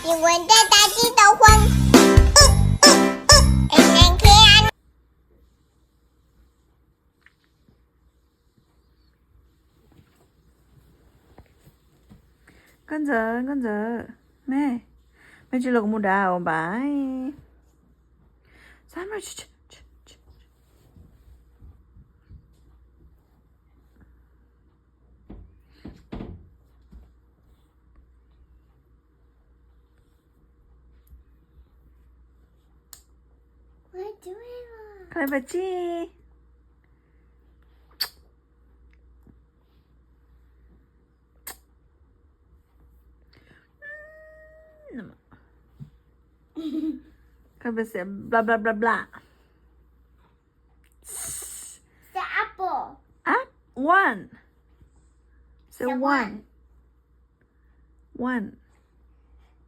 因为在大地都混。Con dở mẹ chỉ là một đào bye sao mà clever chi clever say blah blah blah blah The apple. up one say The one